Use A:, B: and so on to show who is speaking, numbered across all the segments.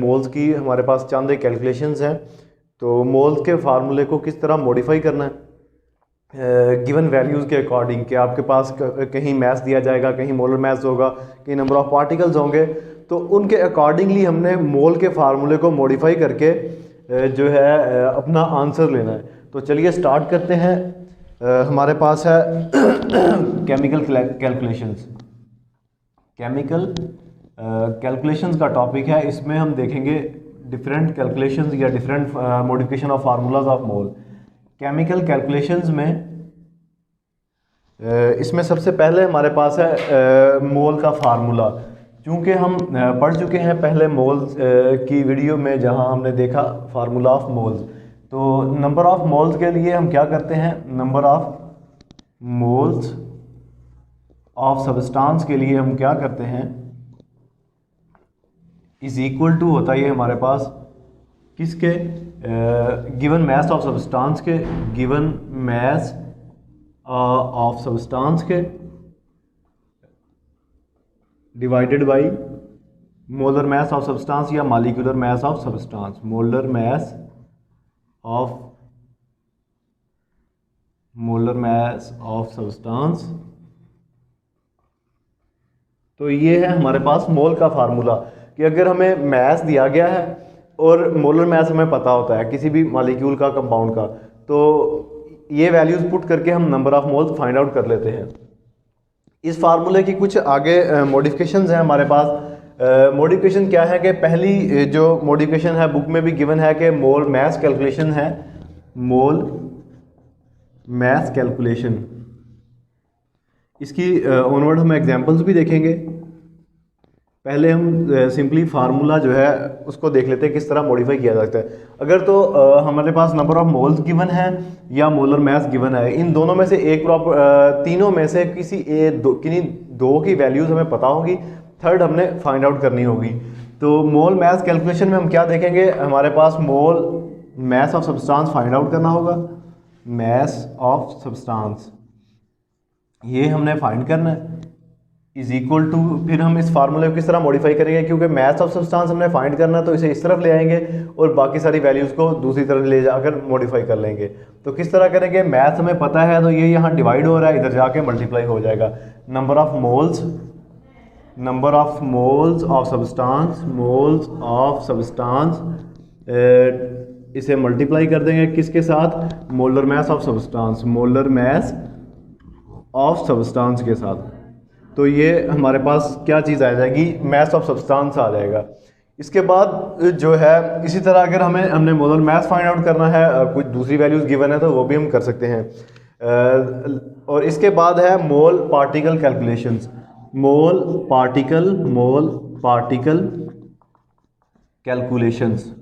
A: Moles की हमारे पास चंद एक कैलकुलेशंस हैं। तो मोल्स के फार्मूले को किस तरह मॉडिफाई करना है गिवन वैल्यूज़ के अकॉर्डिंग, कि आपके पास कहीं मैथ दिया जाएगा, कहीं मोलर मैथ होगा, कहीं नंबर ऑफ़ पार्टिकल्स होंगे, तो उनके अकॉर्डिंगली हमने मोल के फार्मूले को मॉडिफाई करके जो है अपना आंसर लेना है। तो चलिए स्टार्ट करते हैं। हमारे पास है केमिकल कैलकुलेशंस। केमिकल कैलकुलेशंस का टॉपिक है। इसमें हम देखेंगे डिफरेंट कैलकुलेशंस या different modification of formulas of mole. Chemical calculations में इसमें सबसे पहले हमारे पास है मोल का फार्मूला। चूँकि हम पढ़ चुके हैं पहले मोल्स की वीडियो में, जहां हमने देखा फार्मूला ऑफ मोल्स। तो नंबर ऑफ मोल्स के लिए हम क्या करते हैं, number of moles of substance के लिए हम क्या करते हैं, इज इक्वल टू होता है हमारे पास किसके, गिवन मास ऑफ सब्सटेंस के, गिवन मास ऑफ सब्सटेंस के divided by molar mass of substance या molecular mass of substance, molar mass of substance. तो ये है हमारे पास मोल का फार्मूला, कि अगर हमें मास दिया गया है और मोलर मास हमें पता होता है किसी भी मॉलिक्यूल का, कंपाउंड का, तो ये वैल्यूज पुट करके हम number of moles find out कर लेते हैं। इस फार्मूले की कुछ आगे मॉडिफिकेशंस हैं हमारे पास। मॉडिफिकेशन क्या है कि पहली जो मॉडिफिकेशन है बुक में भी गिवन है कि मोल मास कैलकुलेशन है, मोल मास कैलकुलेशन। इसकी ऑनवर्ड हम एग्जांपल्स भी देखेंगे। पहले हम सिंपली फार्मूला जो है उसको देख लेते हैं किस तरह मॉडिफाई किया जाता है। अगर तो हमारे पास नंबर ऑफ मोल्स गिवन है या मोलर मास गिवन है, इन दोनों में से एक तीनों में से किन्हीं दो की वैल्यूज हमें पता होगी, थर्ड हमने फाइंड आउट करनी होगी। तो मोल मास कैलकुलेशन में हम क्या देखेंगे, हमारे पास mole mass of substance find out करना होगा, मास ऑफ सब्सटेंस ये हमने फाइंड करना है, इज इक्वल टू, फिर हम इस फार्मूले को किस तरह मॉडिफाई करेंगे, क्योंकि मास ऑफ सब्सटेंस हमने फाइंड करना है तो इसे इस तरफ ले आएंगे और बाकी सारी वैल्यूज़ को दूसरी तरफ ले जाकर मॉडिफाई कर लेंगे। तो किस तरह करेंगे, मैथ हमें पता है तो ये यहाँ डिवाइड हो रहा है, इधर जाके मल्टीप्लाई हो जाएगा। Number of moles of substance, moles of substance, इसे मल्टीप्लाई कर देंगे किसके साथ, molar mass of substance, molar mass of substance के साथ। तो ये हमारे पास क्या चीज़ आ जाएगी, मास ऑफ सब्सटेंस आ जाएगा। इसके बाद जो है इसी तरह अगर हमने मोलर मास फाइंड आउट करना है, कुछ दूसरी वैल्यूज गिवन है तो वो भी हम कर सकते हैं। और इसके बाद है मोल पार्टिकल कैलकुलेशंस, मोल पार्टिकल कैलकुलेशंस।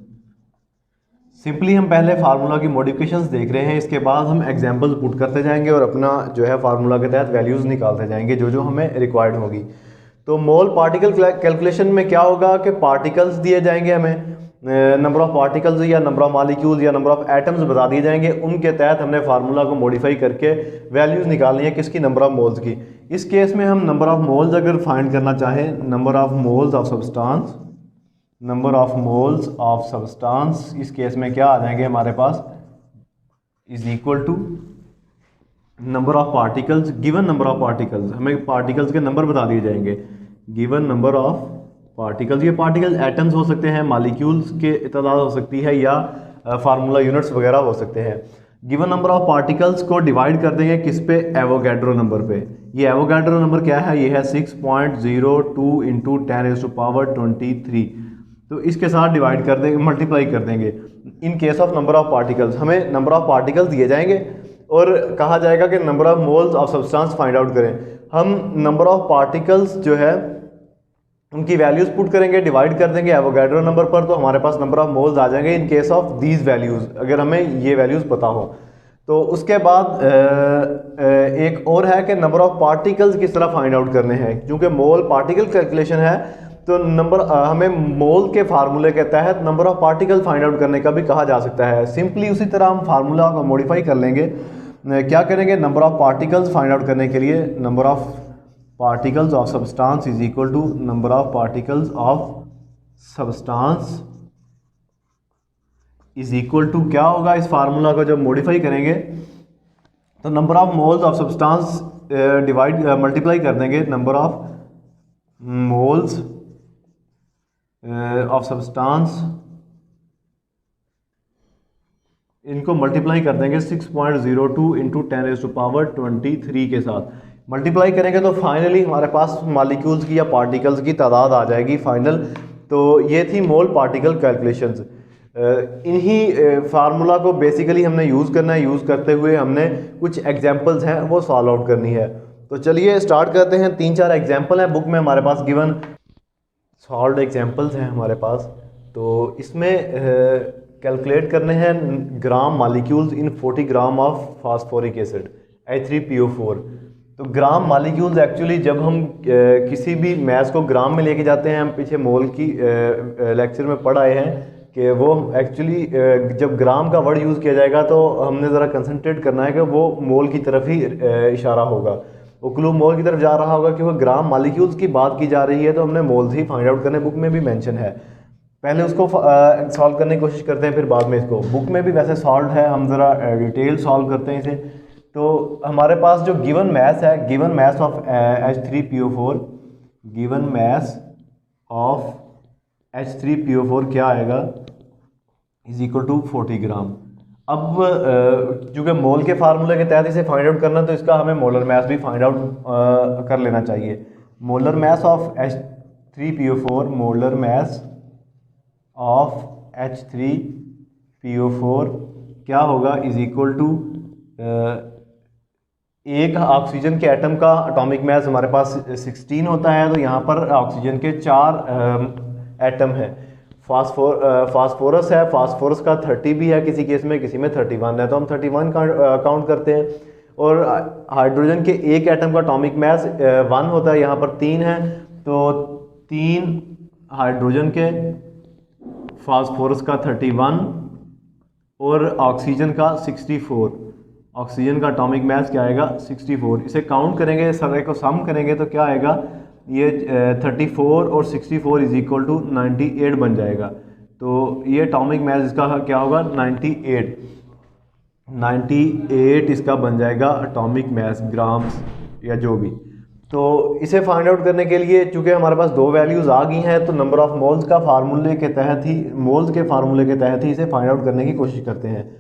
A: सिंपली हम पहले फार्मूला की मॉडिफिकेशंस देख रहे हैं, इसके बाद हम एग्जांपल्स पुट करते जाएंगे और अपना जो है फार्मूला के तहत वैल्यूज़ निकालते जाएंगे जो हमें रिक्वायर्ड होगी। तो मोल पार्टिकल कैलकुलेशन में क्या होगा कि पार्टिकल्स दिए जाएंगे हमें, नंबर ऑफ पार्टिकल्स या नंबर ऑफ मॉलिक्यूल्स या नंबर ऑफ एटम्स बता दिए जाएंगे, उनके तहत हमने फार्मूला को मॉडिफाई करके वैल्यूज़ निकालनी है किसकी, नंबर ऑफ मोल्स की। इस केस में हम नंबर ऑफ मोल्स अगर फाइंड करना चाहें, number of moles of substance, number of moles of substance, इस केस में क्या आ जाएंगे हमारे पास, is equal to number of particles, given number of particles, हमें पार्टिकल्स के नंबर बता दिए जाएंगे, गिवन नंबर ऑफ पार्टिकल्स। ये पार्टिकल्स एटम्स हो सकते हैं, मॉलिक्यूल्स के तादाद हो सकती है, या फार्मूला यूनिट्स वगैरह हो सकते हैं। गिवन नंबर ऑफ पार्टिकल्स को डिवाइड कर देंगे किस पे, एवोगैड्रो नंबर पे। ये एवोगैड्रो नंबर क्या है, ये है 6.02 इंटू 10⁻23। तो इसके साथ डिवाइड कर देंगे, मल्टीप्लाई कर देंगे। In case of number of particles हमें नंबर ऑफ पार्टिकल्स दिए जाएंगे और कहा जाएगा कि number of moles of substance find out करें। हम नंबर ऑफ पार्टिकल्स जो है उनकी वैल्यूज पुट करेंगे, डिवाइड कर देंगे एवोगैड्रो नंबर पर, तो हमारे पास नंबर ऑफ मोल्स आ जाएंगे in case of these values, अगर हमें ये वैल्यूज पता हो। तो उसके बाद एक और है कि नंबर ऑफ पार्टिकल्स किस तरह फाइंड आउट करने हैं, क्योंकि मोल पार्टिकल कैलकुलेशन है तो हमें मोल के फार्मूले के तहत number of particle find out करने का भी कहा जा सकता है। सिंपली उसी तरह हम फार्मूला को मॉडिफाई कर लेंगे। क्या करेंगे, number of particles find out करने के लिए number of particles of substance is equal to number of particles of substance is equal to क्या होगा, इस फार्मूला को जब मॉडिफाई करेंगे तो number of moles of substance divide multiply कर देंगे number of moles of substance, इनको मल्टीप्लाई कर देंगे 6.02 इंटू 10⁻23 के साथ। मल्टीप्लाई करेंगे तो फाइनली हमारे पास मॉलिक्यूल्स की या पार्टिकल्स की तादाद आ जाएगी फाइनल। तो ये थी मोल पार्टिकल कैलकुलेशंस। इन्हीं फार्मूला को बेसिकली हमने यूज़ करना है। यूज़ करते हुए हमने कुछ एग्जांपल्स हैं वो सॉल्व आउट करनी है। तो चलिए स्टार्ट करते हैं। 3-4 एग्जांपल हैं बुक में हमारे पास गिवन, सॉल्व्ड एग्जांपल्स हैं हमारे पास। तो इसमें कैलकुलेट करने हैं gram molecules in 40 gram of phosphoric acid H3PO4। तो ग्राम मॉलिक्यूल्स एक्चुअली जब हम किसी भी मैथ्स को ग्राम में लेके जाते हैं, हम पीछे मोल की लेक्चर में पढ़ आए हैं कि वो एक्चुअली जब ग्राम का वर्ड यूज़ किया जाएगा तो हमने ज़रा कंसंट्रेट करना है कि वो मोल की तरफ ही इशारा होगा, वो क्लू मोल की तरफ जा रहा होगा कि वो ग्राम मॉलिक्यूल्स की बात की जा रही है, तो हमने मोल्स ही फाइंड आउट करने, बुक में भी मेंशन है। पहले उसको सॉल्व करने की कोशिश करते हैं, फिर बाद में इसको, बुक में भी वैसे सॉल्व है, हम ज़रा डिटेल सॉल्व करते हैं इसे। तो हमारे पास जो गिवन मैथ है, given math of H3PO4, given math of H3PO4 क्या आएगा, इज इक्वल टू 40 ग्राम। अब चूँकि मोल के फार्मूले के तहत इसे फाइंड आउट करना, तो इसका हमें मोलर मैथ भी फाइंड आउट कर लेना चाहिए। Molar math of H3PO4, molar math of H3PO4 क्या होगा, इज इक्वल टू एक ऑक्सीजन के एटम का एटॉमिक मास हमारे पास 16 होता है, तो यहाँ पर ऑक्सीजन के 4 एटम हैं। फास्फोरस है, फास्फोरस का 30 भी है किसी केस में, किसी में 31 है, तो हम 31 काउंट करते हैं। और हाइड्रोजन के एक एटम का एटॉमिक मास 1 होता है, यहाँ पर 3 है, तो 3 हाइड्रोजन के, फास्फोरस का 31 और ऑक्सीजन का 64। ऑक्सीजन का एटॉमिक मास क्या आएगा, 64। इसे काउंट करेंगे, सारे को सम करेंगे तो क्या आएगा, ये 34 और 64 इज इक्वल टू 98 बन जाएगा। तो ये एटॉमिक मास इसका क्या होगा, 98 इसका बन जाएगा एटॉमिक मास, ग्राम्स या जो भी। तो इसे फाइंड आउट करने के लिए चूंकि हमारे पास 2 वैल्यूज़ आ गई हैं, तो नंबर ऑफ मोल्स का फार्मूले के तहत ही, मोल्स के फार्मूले के तहत ही इसे फाइंड आउट करने की कोशिश करते हैं।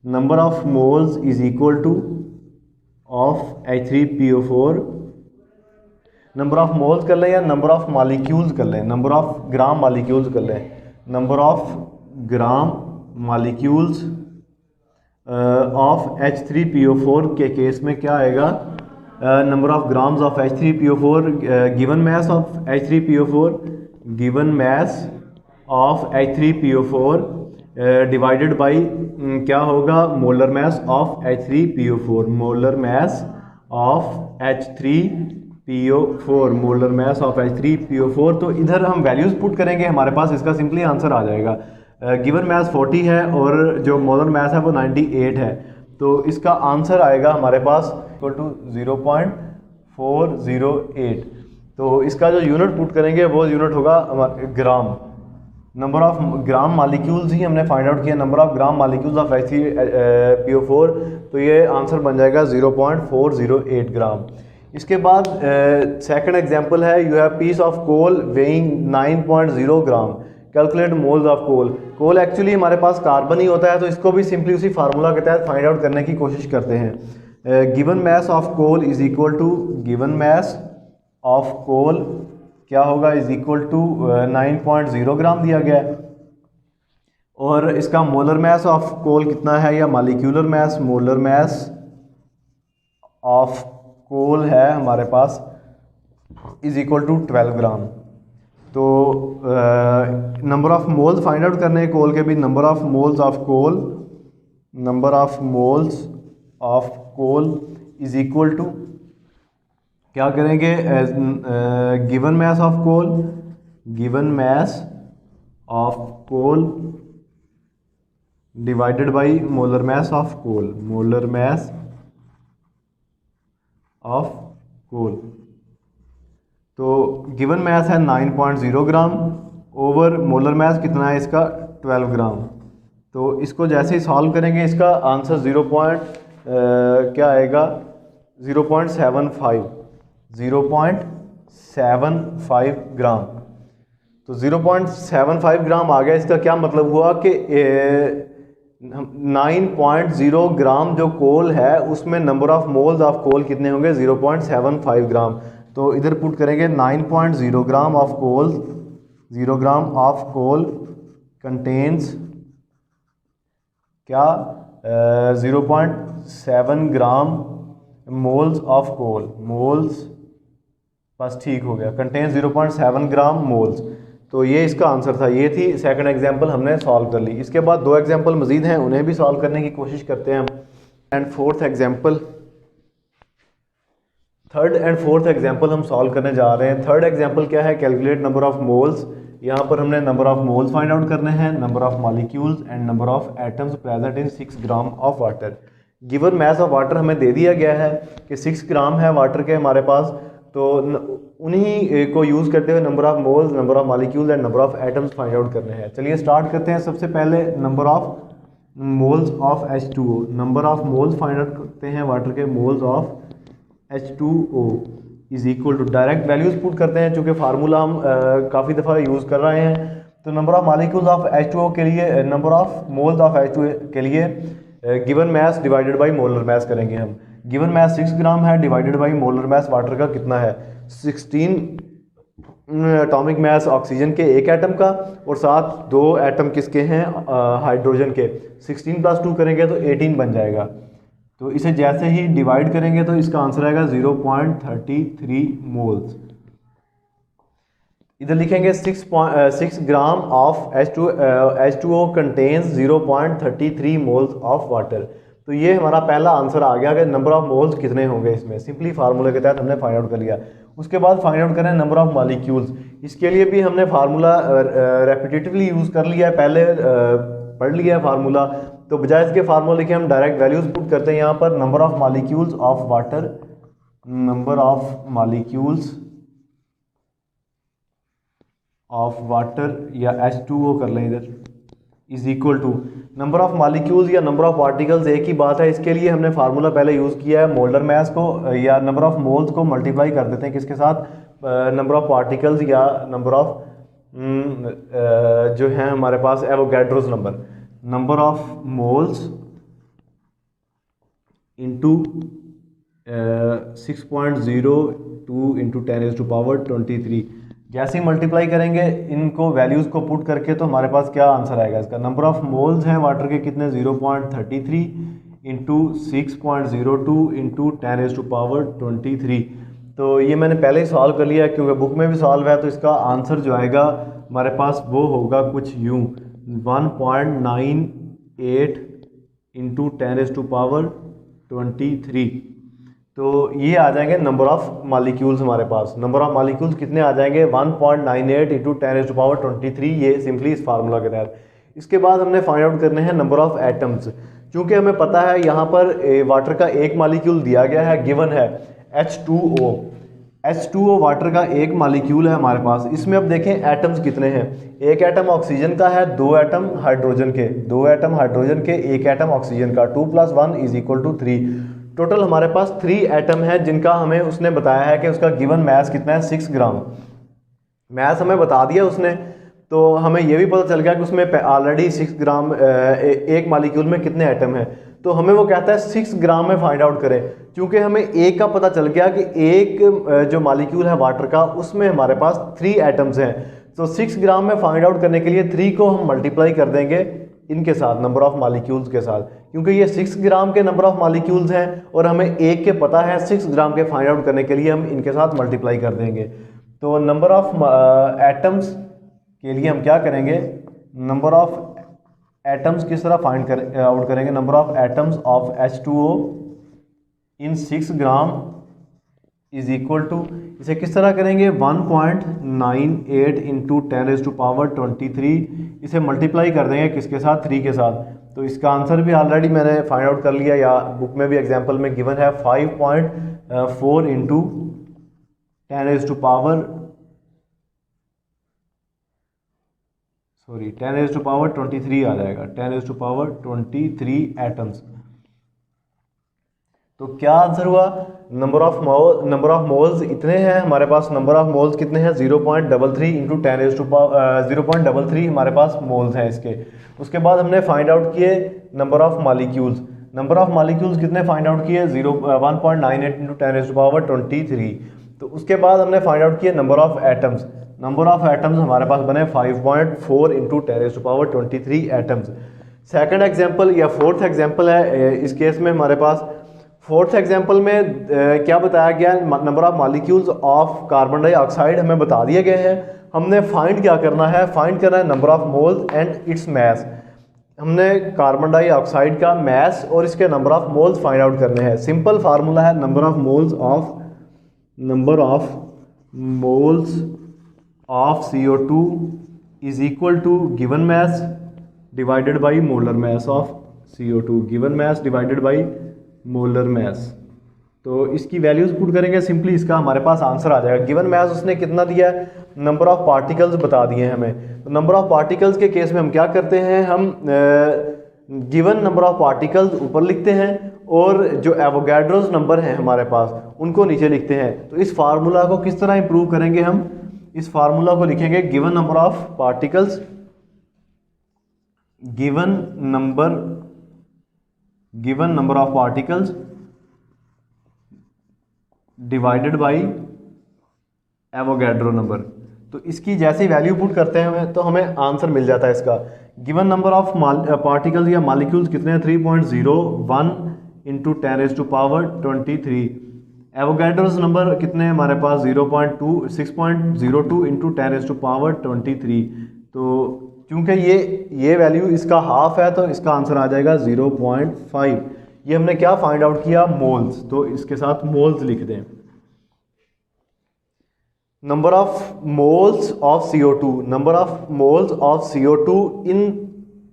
A: Number of moles is equal two of H3PO4, number of moles कर लें या नंबर ऑफ मॉलिक्यूल्स कर लें, नंबर ऑफ ग्राम मॉलिक्यूल्स कर लें। Number of gram molecules of H3PO4 के केस में क्या आएगा, number of grams of H3PO4, given mass of H3PO4, given mass of H3PO4 divided by क्या होगा, molar mass of H3PO4, molar mass of H3PO4, molar mass of H3PO4। तो इधर हम values put करेंगे, हमारे पास इसका सिंपली आंसर आ जाएगा। Given mess 40 है और जो मोलर मैस है वो 98 है, तो इसका आंसर आएगा हमारे पास इक्वल टू 0.408। तो इसका जो यूनिट पुट करेंगे वो यूनिट होगा ग्राम। नंबर ऑफ ग्राम मॉलिक्यूल्स ही हमने फाइंड आउट किया, number of gram molecules of H3PO4, तो ये आंसर बन जाएगा 0.408 ग्राम। इसके बाद सेकंड एग्जांपल है, you have piece of coal weighing 9.0 gram, calculate moles of coal. Coal actually हमारे पास कार्बन ही होता है, तो इसको भी सिंपली उसी फार्मूला के तहत फाइंड आउट करने की कोशिश करते हैं। Given mass of coal is equal to, given mass of coal क्या होगा, इज इक्वल टू 9.0 ग्राम दिया गया है। और इसका मोलर मैस ऑफ कोल कितना है, या molecular mass, molar mass of coal है हमारे पास इज इक्वल टू 12 ग्राम। तो number of moles find out करने हैं कोल के भी, number of moles of coal, number of moles of coal is equal to क्या करेंगे, given mass of coal, given mass of coal divided by molar mass of coal, molar mass of coal. तो given mess है 9.0 ग्राम over molar mass कितना है इसका, 12 gram. तो इसको जैसे ही सॉल्व करेंगे इसका आंसर क्या आएगा 0.75 ग्राम। तो 0.75 ग्राम आ गया। इसका क्या मतलब हुआ कि 9.0 ग्राम जो कोल है उसमें number of moles of coal कितने होंगे 0.75 ग्राम। तो इधर पुट करेंगे 9.0 gram of coal, 0 gram of coal contains क्या 0.7 gram moles of coal, moles बस ठीक हो गया, कंटेन 0.7 ग्राम मोल्स। तो ये इसका आंसर था। ये थी सेकंड एग्जांपल हमने सॉल्व कर ली। इसके बाद दो एग्जांपल मजीद हैं, उन्हें भी सॉल्व करने की कोशिश करते हैं हम। थर्ड एंड फोर्थ एग्जांपल हम सॉल्व करने जा रहे हैं। थर्ड एग्जांपल क्या है, कैलकुलेट नंबर ऑफ मोल्स। यहाँ पर हमने number of moles find out करने हैं, number of molecules and number of atoms present in 6 gram of water. Given mass of water हमें दे दिया गया है कि 6 ग्राम है वाटर के हमारे पास, तो उन्हीं को यूज़ करते हुए number of moles, number of molecules and number of atoms find out करने हैं। चलिए स्टार्ट करते हैं। सबसे पहले number of moles of H2O, number of moles find out करते हैं वाटर के, moles of H2O is equal to direct values put करते हैं, चूँकि फार्मूला हम काफ़ी दफ़ा यूज़ कर रहे हैं। तो number of molecules of H2O के लिए, number of moles of H2O के लिए given mass divided by molar mess करेंगे हम। गिवन मैस 6 ग्राम है, divided by molar mess water का कितना है 16 एटॉमिक मैस ऑक्सीजन के एक एटम का, और साथ 2 एटम किसके हैं हाइड्रोजन के। 16 + 2 करेंगे तो 18 बन जाएगा। तो इसे जैसे ही डिवाइड करेंगे तो इसका आंसर आएगा 0.33 मोल्स। इधर लिखेंगे 6 gram of H2O contains 0.33 moles of water. तो ये हमारा पहला आंसर आ गया कि नंबर ऑफ मोल्स कितने होंगे इसमें। सिंपली फार्मूले के तहत हमने फाइंड आउट कर लिया। उसके बाद फाइंड आउट करें नंबर ऑफ मॉलिक्यूल्स। इसके लिए भी हमने फार्मूला रेपिटेटिवली यूज़ कर लिया है, पहले पढ़ लिया है फार्मूला। तो बजाय इसके फार्मूले के हम डायरेक्ट वैल्यूज पुट करते हैं यहाँ पर। Number of molecules of water, number of molecules of water या H2O कर लें इधर, is equal to number of molecules या नंबर ऑफ पार्टिकल्स एक ही बात है। इसके लिए हमने फार्मूला पहले यूज़ किया है, मोलर मैस को या नंबर ऑफ मोल्स को मल्टीप्लाई कर देते हैं किसके साथ, नंबर ऑफ पार्टिकल्स या नंबर ऑफ जो है हमारे पास Avogadro's number, number of moles into 6.02 into 10⁻23। जैसे ही मल्टीप्लाई करेंगे इनको वैल्यूज़ को पुट करके तो हमारे पास क्या आंसर आएगा इसका। नंबर ऑफ मोल्स हैं वाटर के कितने 0.33 इंटू 6.02 इंटू 10⁻23। तो ये मैंने पहले ही सॉल्व कर लिया है क्योंकि बुक में भी सॉल्व है। तो इसका आंसर जो आएगा हमारे पास वो होगा कुछ यूँ 1.98 इंटू 10⁻23। तो ये आ जाएंगे नंबर ऑफ मॉलिक्यूल्स हमारे पास। नंबर ऑफ मॉलिक्यूल्स कितने आ जाएंगे 1.98 इंटू 10⁻23, ये सिंपली इस फार्मूला के तहत। इसके बाद हमने फाइंड आउट करने हैं नंबर ऑफ एटम्स। चूँकि हमें पता है यहाँ पर वाटर का एक मॉलिक्यूल दिया गया है, गिवन है H2O। H2O वाटर का एक मॉलिक्यूल है हमारे पास। इसमें अब देखें एटम्स कितने हैं। एक एटम ऑक्सीजन का है, 2 एटम हाइड्रोजन के, 2 एटम हाइड्रोजन के, एक एटम ऑक्सीजन का। 2 + 1 = 3। टोटल हमारे पास 3 एटम है जिनका हमें उसने बताया है कि उसका गिवन मैस कितना है 6 ग्राम। मैस हमें बता दिया उसने, तो हमें यह भी पता चल गया कि उसमें ऑलरेडी 6 ग्राम एक मॉलिक्यूल में कितने एटम हैं। तो हमें वो कहता है 6 ग्राम में फाइंड आउट करें। क्योंकि हमें एक का पता चल गया कि एक जो मॉलिक्यूल है वाटर का उसमें हमारे पास 3 एटम्स हैं। तो 6 ग्राम में फाइंड आउट करने के लिए 3 को हम मल्टीप्लाई कर देंगे इनके साथ, नंबर ऑफ मॉलिक्यूल्स के साथ, क्योंकि ये 6 ग्राम के नंबर ऑफ मॉलिक्यूल्स हैं और हमें एक के पता है। 6 ग्राम के फाइंड आउट करने के लिए हम इनके साथ मल्टीप्लाई कर देंगे। तो नंबर ऑफ एटम्स के लिए हम क्या करेंगे, नंबर ऑफ एटम्स किस तरह फाइंड आउट करेंगे। Number of atoms of H2O in 6 gram is equal to, इसे किस तरह करेंगे 1.98 इंटू 10⁻23। इसे मल्टीप्लाई कर देंगे किसके साथ, 3 के साथ। तो इसका आंसर भी ऑलरेडी मैंने फाइंड आउट कर लिया, या बुक में भी एग्जांपल में गिवन है 5.4 इंटू 10⁻ सॉरी 10⁻23 आ जाएगा, 10⁻23 एटम्स। तो क्या आंसर हुआ? नंबर ऑफ मोल्स इतने हैं हमारे पास। नंबर ऑफ मोल्स कितने हैं? 0.33 इंटू 0.33 हमारे पास मोल्स हैं इसके। उसके बाद हमने फाइंड आउट किए number of molecules. Number of molecules कितने फाइंड आउट किए? 1.98 इंटू 10⁻23। तो उसके बाद हमने फाइंड आउट किए number of atoms. Number of atoms हमारे पास बने 5.4 इंटू 10⁻23 एटम्स। सेकंड एग्जांपल या फोर्थ एग्जांपल है इस केस में हमारे पास। फोर्थ एग्जांपल में क्या बताया गया? Number of molecules of carbon dioxide हमें बता दिए गए हैं। हमने फाइंड क्या करना है? फाइंड करना है number of moles and its mass. हमने कार्बन डाइऑक्साइड का मैस और इसके number of moles find out करने हैं। सिंपल फार्मूला है number of moles of CO2 is equal to given mass divided by molar mass of CO2। Given mass divided by molar mass. तो इसकी values put करेंगे simply, इसका हमारे पास answer आ जाएगा। Given mess उसने कितना दिया है? नंबर ऑफ पार्टिकल्स बता दिए हैं हमें। तो नंबर ऑफ पार्टिकल्स के केस में हम क्या करते हैं? हम गिवन नंबर ऑफ पार्टिकल्स ऊपर लिखते हैं और जो एवोगैड्रोस नंबर हैं हमारे पास उनको नीचे लिखते हैं। तो इस फार्मूला को किस तरह इंप्रूव करेंगे? हम इस फार्मूला को लिखेंगे given number of particles, given number of particles divided by Avogadro number. तो इसकी जैसी वैल्यू पुट करते हैं तो हमें आंसर मिल जाता है इसका। गिवन नंबर ऑफ पार्टिकल्स या मॉलिक्यूल्स कितने हैं? 3.01 इंटू 10⁻23। एवोगैड्रोस नंबर कितने हैं हमारे पास? 6.02 इंटू 10⁻23। तो क्योंकि ये वैल्यू इसका हाफ है तो इसका आंसर आ जाएगा 0.5। ये हमने क्या फाइंड आउट किया? मोल्स। तो इसके साथ मोल्स लिख दें। Number of moles of CO2, number of moles of CO2 in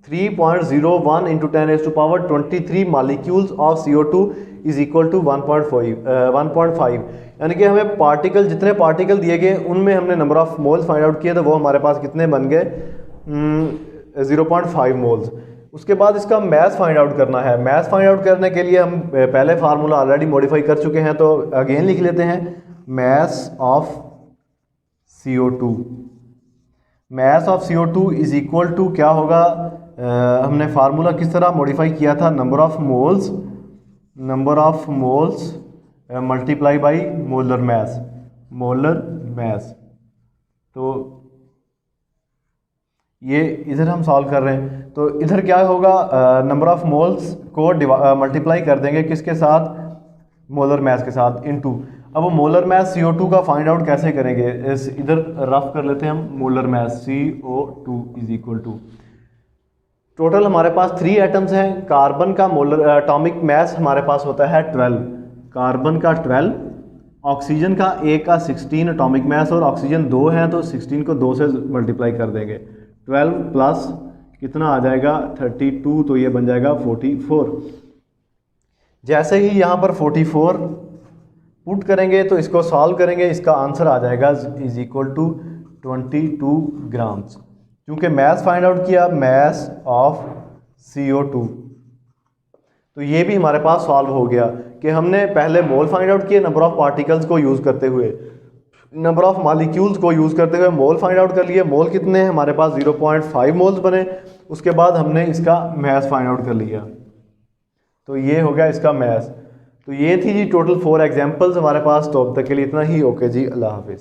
A: 3.01 into 10⁻23 molecules of CO2 is equal to 1.5। यानी कि हमें पार्टिकल, जितने पार्टिकल दिए गए उनमें हमने number of moles find out किए तो वो हमारे पास कितने बन गए? 0.5 मोल्स। उसके बाद इसका मैस फाइंड आउट करना है। मैस फाइंड आउट करने के लिए हम पहले फार्मूला ऑलरेडी मॉडिफाई कर चुके हैं तो अगेन लिख लेते हैं mass of CO2। Mass of CO2 is equal to क्या होगा? हमने फार्मूला किस तरह मॉडिफाई किया था? Number of moles multiply by molar mass. तो ये इधर हम सॉल्व कर रहे हैं तो इधर क्या होगा? नंबर ऑफ मोल्स को मल्टीप्लाई कर देंगे किसके साथ? मोलर मैस के साथ इनटू। अब मोलर मैस CO2 का फाइंड आउट कैसे करेंगे? इधर रफ कर लेते हैं हम। Molar mass CO2 is equal to, total हमारे पास 3 एटम्स हैं। कार्बन का मोलर एटॉमिक मैस हमारे पास होता है 12, कार्बन का 12, ऑक्सीजन का 1 का 16 एटॉमिक मैस और ऑक्सीजन 2 है तो 16 को 2 से मल्टीप्लाई कर देंगे। 12 प्लस कितना आ जाएगा? 32, तो ये बन जाएगा 44। जैसे ही यहाँ पर 44 पुट करेंगे तो इसको सॉल्व करेंगे, इसका आंसर आ जाएगा इज इक्वल टू 22 ग्राम्स। क्योंकि मैस फाइंड आउट किया, मैस ऑफ CO2, तो ये भी हमारे पास सॉल्व हो गया कि हमने पहले मोल फाइंड आउट किए नंबर ऑफ पार्टिकल्स को यूज़ करते हुए, नंबर ऑफ मॉलिक्यूल्स को यूज़ करते हुए मोल फाइंड आउट कर लिए। मोल कितने हैं हमारे पास? 0.5 मोल्स बने। उसके बाद हमने इसका मैस फाइंड आउट कर लिया तो ये हो गया इसका मैस। तो ये थी जी टोटल 4 एग्जांपल्स हमारे पास। तो अब तक के लिए इतना ही। ओके जी, अल्लाह हाफिज़।